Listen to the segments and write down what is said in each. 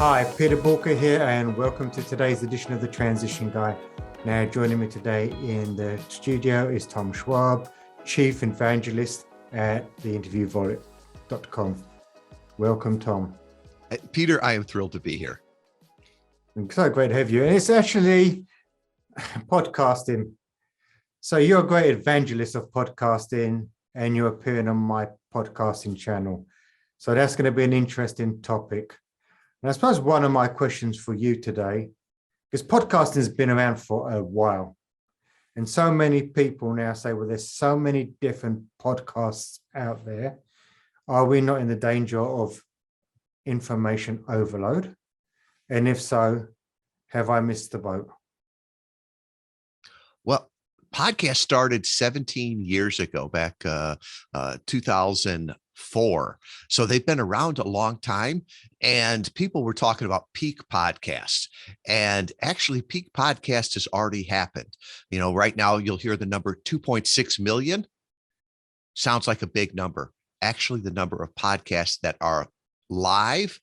Hi, Peter Boolkah here, and welcome to today's edition of The Transition Guy. Now, joining me today in the studio is Tom Schwab, Chief Evangelist at theinterviewvault.com. Welcome, Tom. Peter, I am thrilled to be here. It's so great to have you. And it's actually podcasting. So you're a great evangelist of podcasting, and you're appearing on my podcasting channel. So that's going to be an interesting topic. And I suppose one of my questions for you today, because podcasting has been around for a while, and so many people now say, well, there's so many different podcasts out there. Are we not in the danger of information overload? And if so, have I missed the boat? Well, podcast started 17 years ago, back 2004. So they've been around a long time, and people were talking about peak podcasts. And actually, peak podcast has already happened. You know, right now you'll hear the number 2.6 million. Sounds like a big number. Actually, the number of podcasts that are live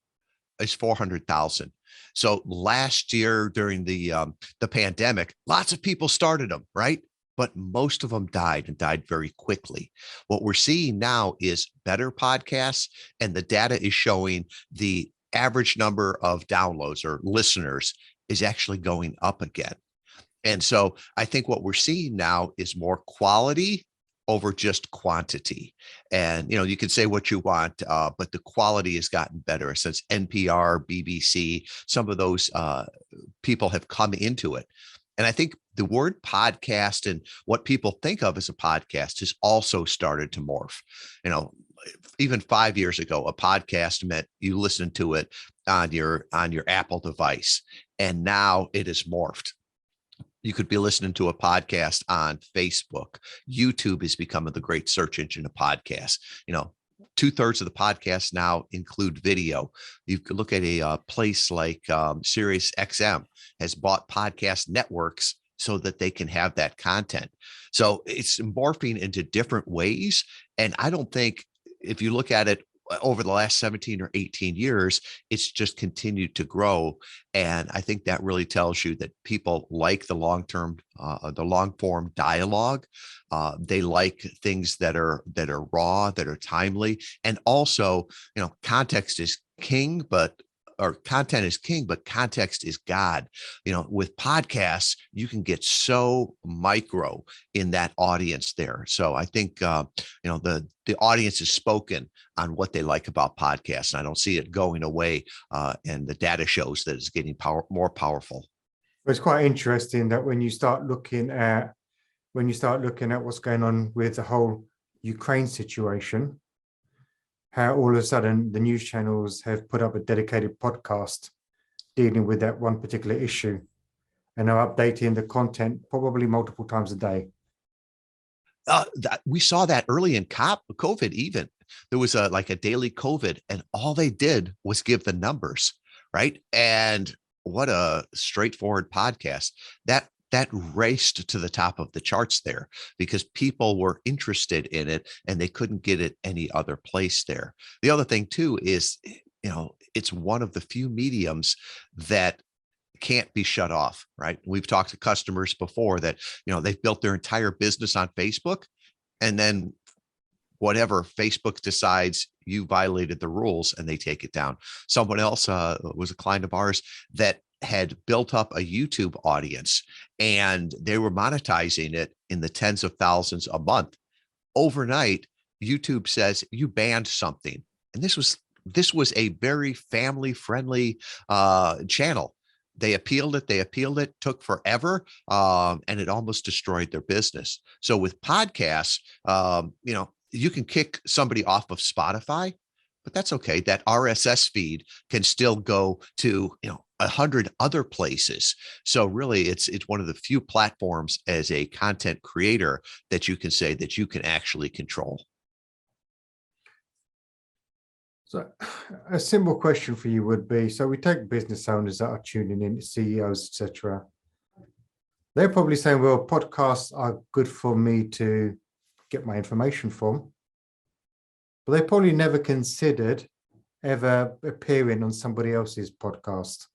is 400,000. So last year during the pandemic, lots of people started them, right? But most of them died and died very quickly. What we're seeing now is better podcasts, and the data is showing the average number of downloads or listeners is actually going up again. And so I think what we're seeing now is more quality over just quantity. And, you know, you can say what you want, but the quality has gotten better since NPR, BBC, some of those people have come into it. And I think the word podcast and what people think of as a podcast has also started to morph. You know, even 5 years ago, a podcast meant you listened to it on your Apple device. And now it is morphed. You could be listening to a podcast on Facebook. YouTube is becoming the great search engine of podcasts. You know, 2/3 of the podcasts now include video. You could look at a place like Sirius XM has bought podcast networks so that they can have that content. So it's morphing into different ways. And I don't think, if you look at it over the last 17 or 18 years, it's just continued to grow. And I think that really tells you that people like the long-term, the long-form dialogue. They like things that are raw, that are timely. And also, you know, context is king, content is king, but context is God. You know, with podcasts, you can get so micro in that audience there. So I think, you know, the audience has spoken on what they like about podcasts. And I don't see it going away. And the data shows that it's getting more powerful. It's quite interesting that when you start looking at what's going on with the whole Ukraine situation, how all of a sudden the news channels have put up a dedicated podcast dealing with that one particular issue, and are updating the content probably multiple times a day. We saw that early in COVID. Even there was a daily COVID, and all they did was give the numbers, right? And what a straightforward podcast that raced to the top of the charts there, because people were interested in it and they couldn't get it any other place there. The other thing too is, you know, it's one of the few mediums that can't be shut off, right? We've talked to customers before that, you know, they've built their entire business on Facebook, and then whatever Facebook decides, you violated the rules and they take it down. Someone else was a client of ours that had built up a YouTube audience, and they were monetizing it in the tens of thousands a month. Overnight, YouTube says you banned something. And this was a very family friendly channel. They appealed it, took forever, and it almost destroyed their business. So with podcasts, you know, you can kick somebody off of Spotify, but that's okay. That RSS feed can still go to, you know, 100 other places. So really, it's one of the few platforms as a content creator that you can say that you can actually control. So a simple question for you would be, so we take business owners that are tuning in, CEOs, etc. They're probably saying, well, podcasts are good for me to get my information from, but they probably never considered ever appearing on somebody else's podcast?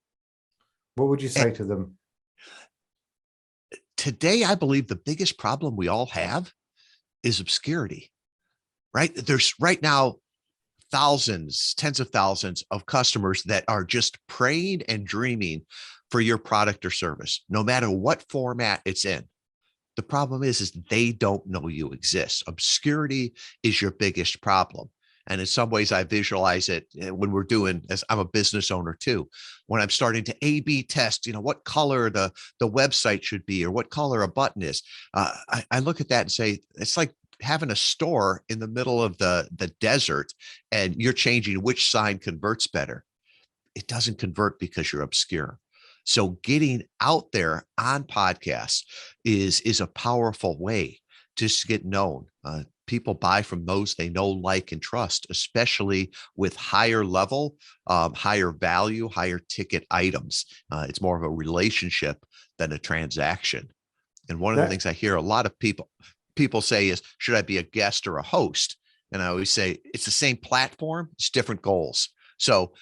What would you say to them? Today, I believe the biggest problem we all have is obscurity, right? There's right now thousands, tens of thousands of customers that are just praying and dreaming for your product or service, no matter what format it's in. The problem is they don't know you exist. Obscurity is your biggest problem. And in some ways, I visualize it when we're doing, as I'm a business owner too, when I'm starting to A/B test, what color the website should be or what color a button is. I look at that and say, it's like having a store in the middle of the desert and you're changing which sign converts better. It doesn't convert because you're obscure. So getting out there on podcasts is a powerful way to get known. People buy from those they know, like, and trust, especially with higher level, higher value, higher ticket items. It's more of a relationship than a transaction. And one of the things I hear a lot of people say is, should I be a guest or a host? And I always say, it's the same platform, it's different goals. So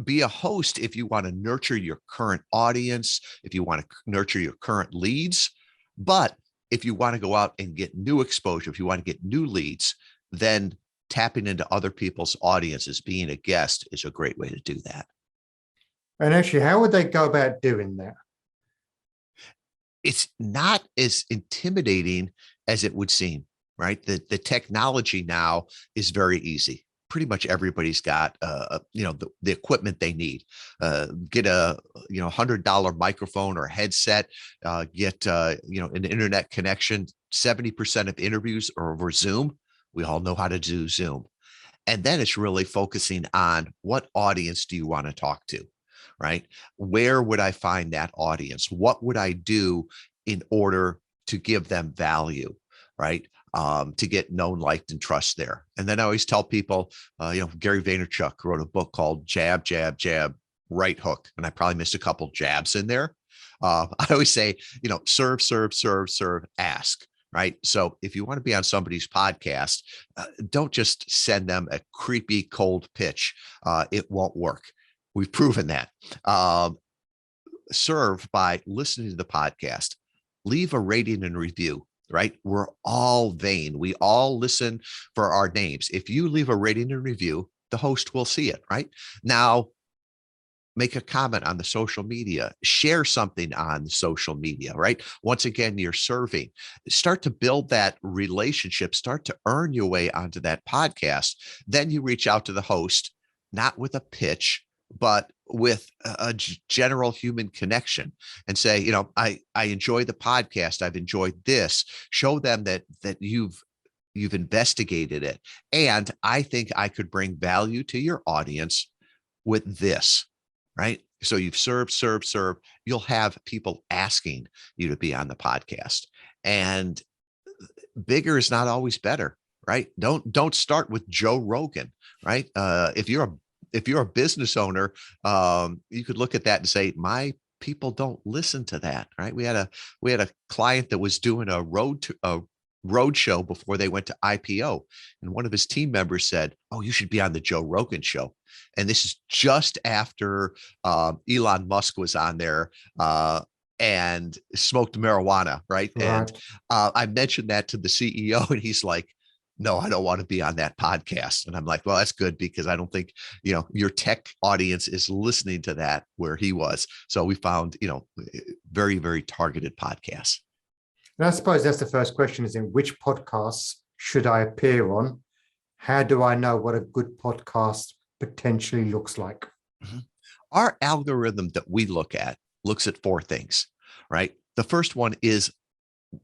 be a host if you want to nurture your current audience, if you want to nurture your current leads. But if you want to go out and get new exposure, if you want to get new leads, then tapping into other people's audiences, being a guest, is a great way to do that. And actually, how would they go about doing that? It's not as intimidating as it would seem, right? The technology now is very easy. Pretty much everybody's got, the equipment they need. Get a, $100 microphone or headset. Get, an internet connection. 70% of interviews are over Zoom. We all know how to do Zoom. And then it's really focusing on what audience do you want to talk to, right? Where would I find that audience? What would I do in order to give them value, right? To get known, liked, and trust there. And then I always tell people, Gary Vaynerchuk wrote a book called Jab, Jab, Jab, Right Hook. And I probably missed a couple jabs in there. I always say, serve, serve, serve, serve, ask, right? So if you want to be on somebody's podcast, don't just send them a creepy cold pitch. It won't work. We've proven that. Serve by listening to the podcast. Leave a rating and review. Right? We're all vain. We all listen for our names. If you leave a rating and review, the host will see it, right? Now, make a comment on the social media, share something on social media, right? Once again, you're serving. Start to build that relationship, start to earn your way onto that podcast. Then you reach out to the host, not with a pitch, but with a general human connection, and say, I enjoy the podcast. I've enjoyed this. Show them that you've investigated it. And I think I could bring value to your audience with this, right? So you've served. You'll have people asking you to be on the podcast, and bigger is not always better, right? Don't start with Joe Rogan, right? If you're a business owner, you could look at that and say, my people don't listen to that, right? We had a client that was doing a road show before they went to IPO, and one of his team members said, "Oh, you should be on the Joe Rogan show." And this is just after Elon Musk was on there and smoked marijuana, right? And I mentioned that to the CEO, and he's like, "No, I don't want to be on that podcast." And I'm like, well, that's good, because I don't think, your tech audience is listening to that where he was. So we found, very, very targeted podcasts. And I suppose that's the first question, is in which podcasts should I appear on? How do I know what a good podcast potentially looks like? Mm-hmm. Our algorithm that we look at looks at four things, right? The first one is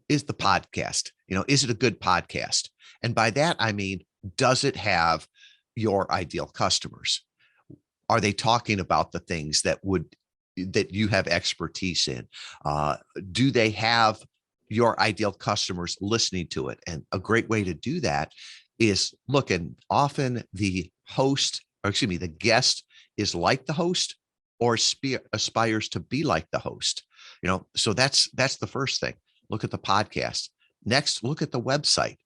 the podcast, is it a good podcast? And by that, I mean, does it have your ideal customers? Are they talking about the things that you have expertise in? Do they have your ideal customers listening to it? And a great way to do that is look, and often the guest is like the host or aspires to be like the host. So that's the first thing. Look at the podcast. Next, look at the website.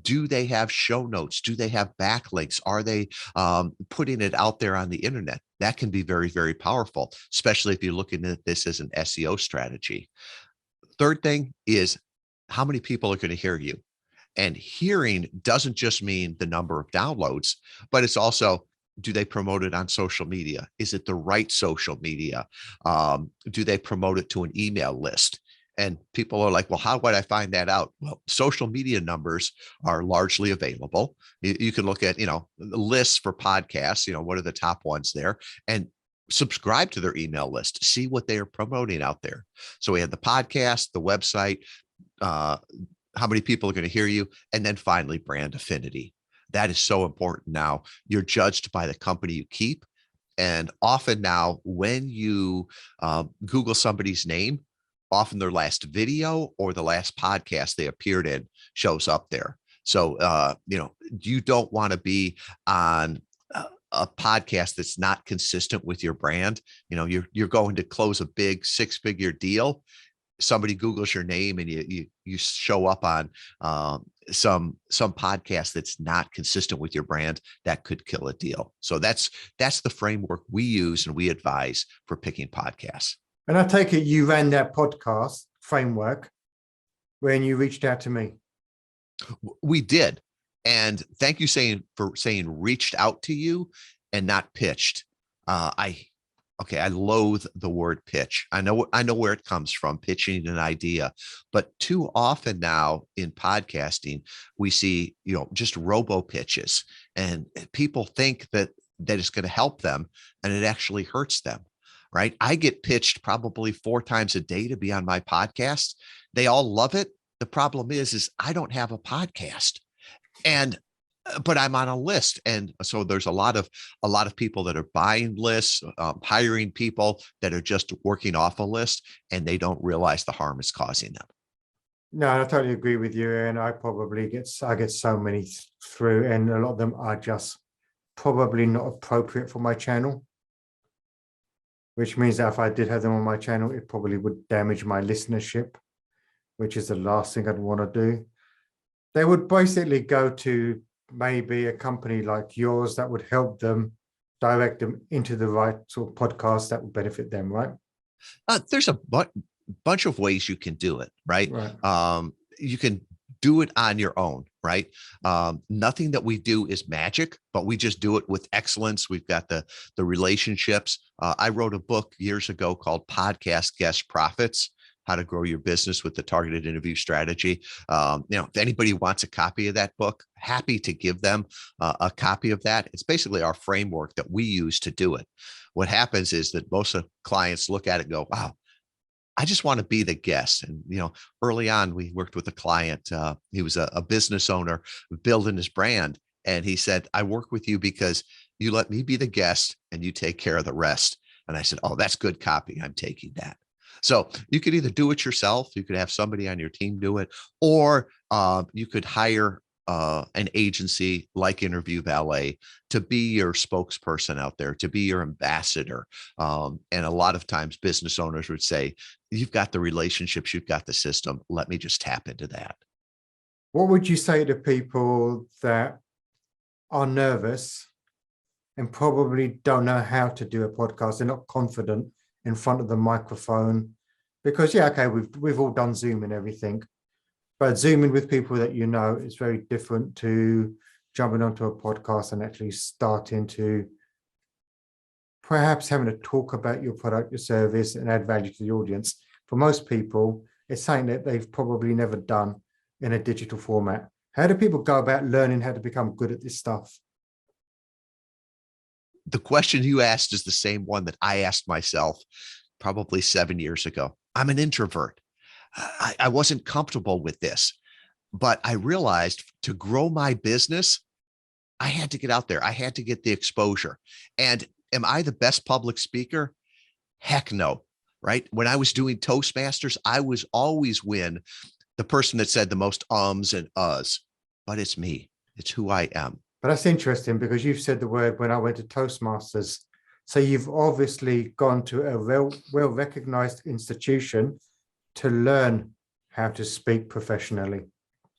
Do they have show notes? Do they have backlinks? Are they putting it out there on the internet? That can be very, very powerful, especially if you're looking at this as an SEO strategy. Third thing is, how many people are going to hear you? And hearing doesn't just mean the number of downloads, but it's also, do they promote it on social media? Is it the right social media? Do they promote it to an email list? And people are like, well, how would I find that out? Well, social media numbers are largely available. You can look at, lists for podcasts, what are the top ones there, and subscribe to their email list, see what they are promoting out there. So we have the podcast, the website, how many people are going to hear you, and then finally brand affinity. That is so important now. You're judged by the company you keep. And often now, when you Google somebody's name, often their last video or the last podcast they appeared in shows up there. So, you don't want to be on a podcast that's not consistent with your brand. You're going to close a big 6-figure deal. Somebody Googles your name and you show up on some podcast that's not consistent with your brand, that could kill a deal. So that's the framework we use and we advise for picking podcasts. And I take it you ran that podcast framework when you reached out to me. We did. And thank you for saying reached out to you and not pitched. I loathe the word pitch. I know where it comes from, pitching an idea, but too often now in podcasting, we see, just robo pitches, and people think that it's going to help them, and it actually hurts them, right? I get pitched probably 4 times a day to be on my podcast. They all love it. The problem is I don't have a podcast, but I'm on a list. And so there's a lot of people that are buying lists, hiring people that are just working off a list, and they don't realize the harm it's causing them. No, I totally agree with you. And I get so many through, and a lot of them are just probably not appropriate for my channel, which means that if I did have them on my channel, it probably would damage my listenership, which is the last thing I'd want to do. They would basically go to maybe a company like yours that would help them direct them into the right sort of podcast that would benefit them, right? There's a bunch of ways you can do it, right? Right. You can do it on your own, right? Nothing that we do is magic, but we just do it with excellence. We've got the relationships. I wrote a book years ago called Podcast Guest Profits: How to Grow Your Business with the Targeted Interview Strategy. If anybody wants a copy of that book, happy to give them a copy of that. It's basically our framework that we use to do it. What happens is that most of clients look at it and go, wow, I just want to be the guest. And, early on, we worked with a client. He was a business owner building his brand. And he said, I work with you because you let me be the guest and you take care of the rest. And I said, oh, that's good copy. I'm taking that. So you could either do it yourself, you could have somebody on your team do it, or you could hire an agency like Interview Valet to be your spokesperson out there, to be your ambassador. And a lot of times business owners would say, you've got the relationships, you've got the system, let me just tap into that. What would you say to people that are nervous and probably don't know how to do a podcast? They're not confident in front of the microphone, because we've all done Zoom and everything, but Zooming with people that is very different to jumping onto a podcast and actually starting to perhaps having to talk about your product, your service, and add value to the audience. For most people, it's something that they've probably never done in a digital format. How do people go about learning how to become good at this stuff? The question you asked is the same one that I asked myself probably 7 years ago. I'm an introvert. I wasn't comfortable with this, but I realized to grow my business, I had to get out there. I had to get the exposure. And am I the best public speaker? Heck no, right? When I was doing Toastmasters, I was always the person that said the most ums and uhs, but it's me. It's who I am. But that's interesting, because you've said the word when I went to Toastmasters. So you've obviously gone to a well-recognized institution to learn how to speak professionally.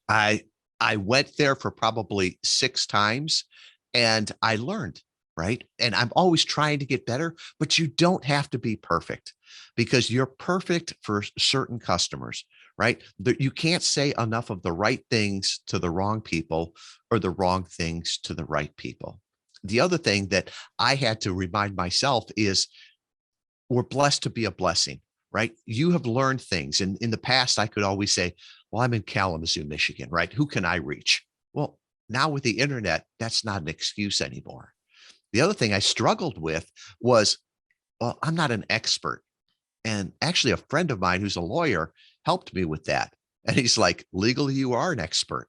I I went there for probably 6 times and I learned, right? And I'm always trying to get better, but you don't have to be perfect because you're perfect for certain customers, right? You can't say enough of the right things to the wrong people or the wrong things to the right people. The other thing that I had to remind myself is we're blessed to be a blessing, right? You have learned things. And in the past, I could always say, well, I'm in Kalamazoo, Michigan, right? Who can I reach? Well, now with the internet, that's not an excuse anymore. The other thing I struggled with was, well, I'm not an expert. And actually, a friend of mine who's a lawyer helped me with that. And he's like, legally, you are an expert.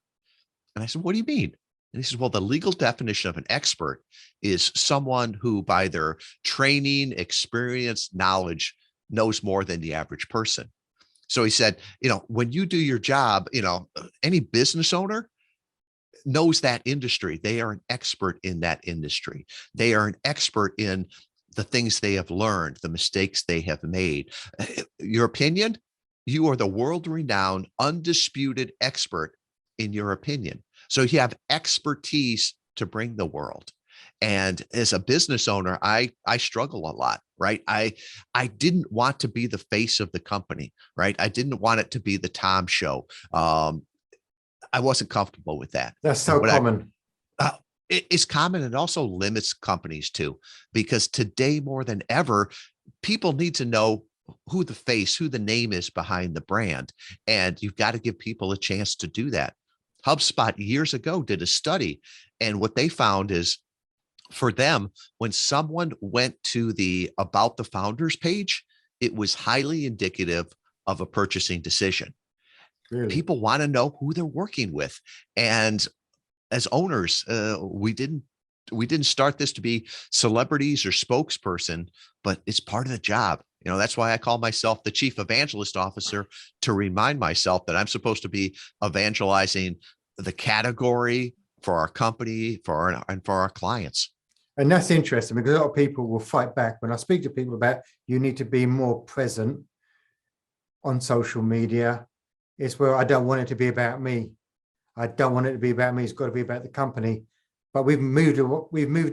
And I said, what do you mean? And he says, well, the legal definition of an expert is someone who, by their training, experience, knowledge, knows more than the average person. So he said, when you do your job, any business owner knows that industry. They are an expert in that industry. They are an expert in the things they have learned, the mistakes they have made. Your opinion, you are the world-renowned, undisputed expert in your opinion. So you have expertise to bring the world. And as a business owner, I struggle a lot, right? I didn't want to be the face of the company, right? I didn't want it to be the Tom show. I wasn't comfortable with that. That's so common. It's common and also limits companies too, because today more than ever, people need to know who the face, who the name is behind the brand. And you've got to give people a chance to do that. HubSpot years ago did a study, and what they found is for them, when someone went to the About the Founders page, it was highly indicative of a purchasing decision. Really? People want to know who they're working with. And as owners, we didn't start this to be celebrities or spokesperson, but it's part of the job. That's why I call myself the chief evangelist officer, to remind myself that I'm supposed to be evangelizing the category for our company, for our clients. And that's interesting, because a lot of people will fight back when I speak to people about you need to be more present on social media. It's where I don't want it to be about me. I don't want it to be about me. It's got to be about the company. But we've moved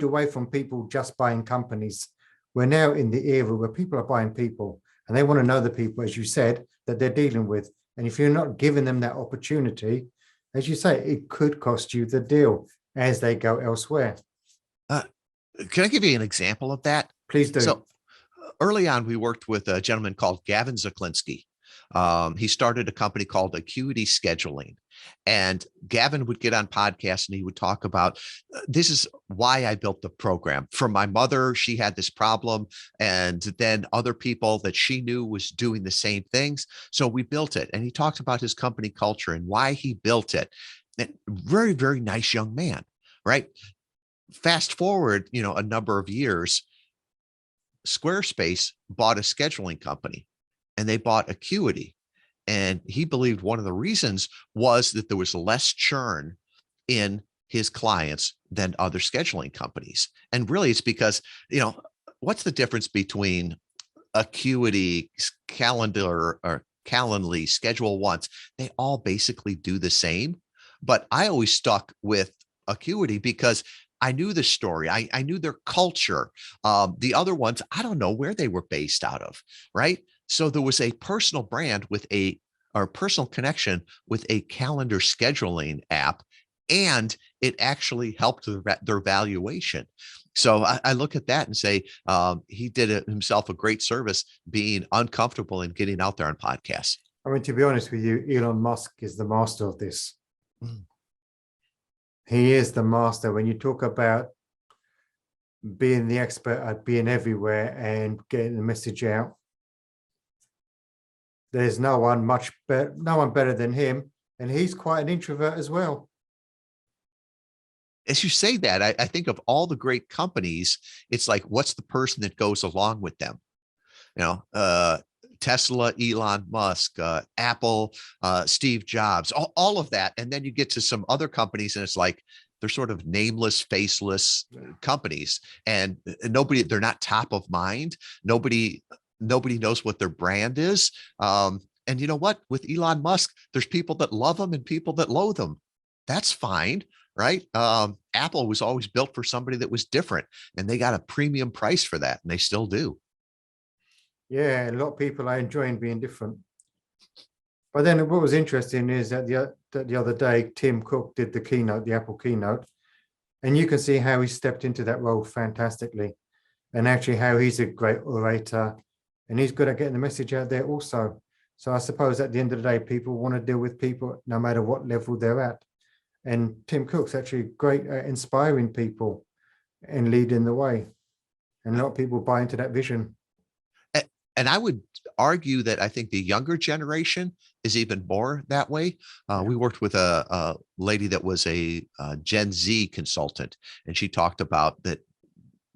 away from people just buying companies. We're now in the era where people are buying people, and they want to know the people, as you said, that they're dealing with. And if you're not giving them that opportunity, as you say, it could cost you the deal as they go elsewhere. Can I give you an example of that? Please do. So early on, we worked with a gentleman called Gavin Zaklinski. He started a company called Acuity Scheduling. And Gavin would get on podcasts and he would talk about, this is why I built the program. For my mother, she had this problem, and then other people that she knew was doing the same things. So we built it. And he talked about his company culture and why he built it. And very, very nice young man, right? Fast forward, a number of years, Squarespace bought a scheduling company, and they bought Acuity. And he believed one of the reasons was that there was less churn in his clients than other scheduling companies. And really it's because, what's the difference between Acuity, Calendar, or Calendly, Schedule Once? They all basically do the same. But I always stuck with Acuity because I knew the story. I knew their culture. The other ones, I don't know where they were based out of, right? So there was a personal brand or personal connection with a calendar scheduling app, and it actually helped their valuation. So I look at that and say, he did himself a great service being uncomfortable and getting out there on podcasts. I mean, to be honest with you, Elon Musk is the master of this. Mm. He is the master. When you talk about being the expert at being everywhere and getting the message out, there's no one better than him. And he's quite an introvert as well. As you say that, I think of all the great companies, it's like, what's the person that goes along with them? Tesla, Elon Musk, Apple, Steve Jobs, all of that. And then you get to some other companies and it's like, they're sort of nameless, faceless companies, and they're not top of mind. Nobody knows what their brand is. And you know what? With Elon Musk, there's people that love him and people that loathe him. That's fine, right? Apple was always built for somebody that was different, and they got a premium price for that, and they still do. Yeah, a lot of people are enjoying being different. But then what was interesting is that the other day, Tim Cook did the keynote, the Apple keynote, and you can see how he stepped into that role fantastically, and actually how he's a great orator, and he's good at getting the message out there also. So I suppose at the end of the day, people want to deal with people no matter what level they're at. And Tim Cook's actually great at inspiring people and leading the way. And a lot of people buy into that vision. And I would argue that I think the younger generation is even more that way. We worked with a lady that was a Gen Z consultant, and she talked about that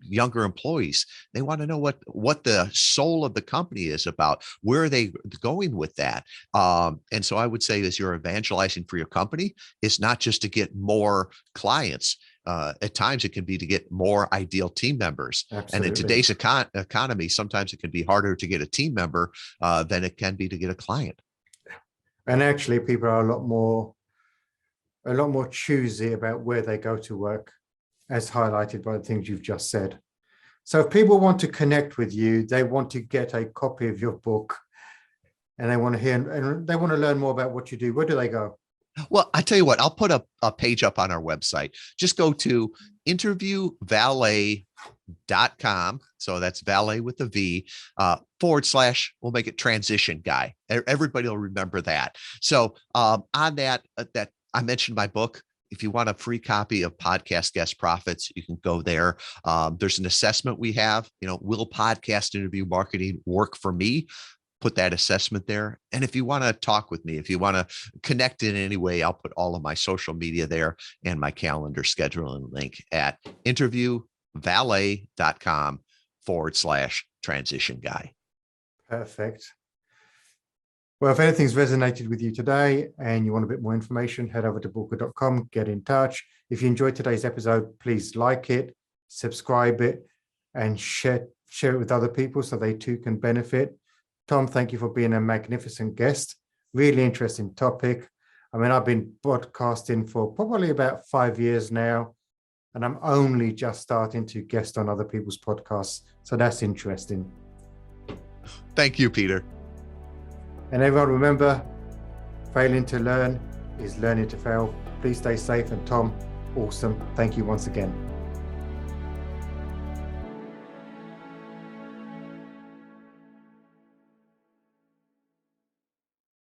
younger employees, they want to know what the soul of the company is about. Where are they going with that? And so I would say, as you're evangelizing for your company, it's not just to get more clients. At times it can be to get more ideal team members. Absolutely. And in today's economy, sometimes it can be harder to get a team member than it can be to get a client. And actually people are a lot more choosy about where they go to work, as highlighted by the things you've just said. So if people want to connect with you, they want to get a copy of your book, and they want to hear, and they want to learn more about what you do, where do they go? Well, I tell you what, I'll put a page up on our website. Just go to interviewvalet.com. So that's valet with a V, / we'll make it transition guy. Everybody will remember that. So on that I mentioned my book. If you want a free copy of Podcast Guest Profits, you can go there. There's an assessment we have, will podcast interview marketing work for me? Put that assessment there. And if you want to talk with me, if you want to connect in any way, I'll put all of my social media there and my calendar scheduling link at interviewvalet.com / transition guy. Perfect. Well, if anything's resonated with you today and you want a bit more information, head over to Boolkah.com, get in touch. If you enjoyed today's episode, please like it, subscribe it, and share it with other people so they too can benefit. Tom, thank you for being a magnificent guest. Really interesting topic. I mean, I've been broadcasting for probably about 5 years now, and I'm only just starting to guest on other people's podcasts. So that's interesting. Thank you, Peter. And everyone, remember, failing to learn is learning to fail. Please stay safe. And Tom, awesome. Thank you once again.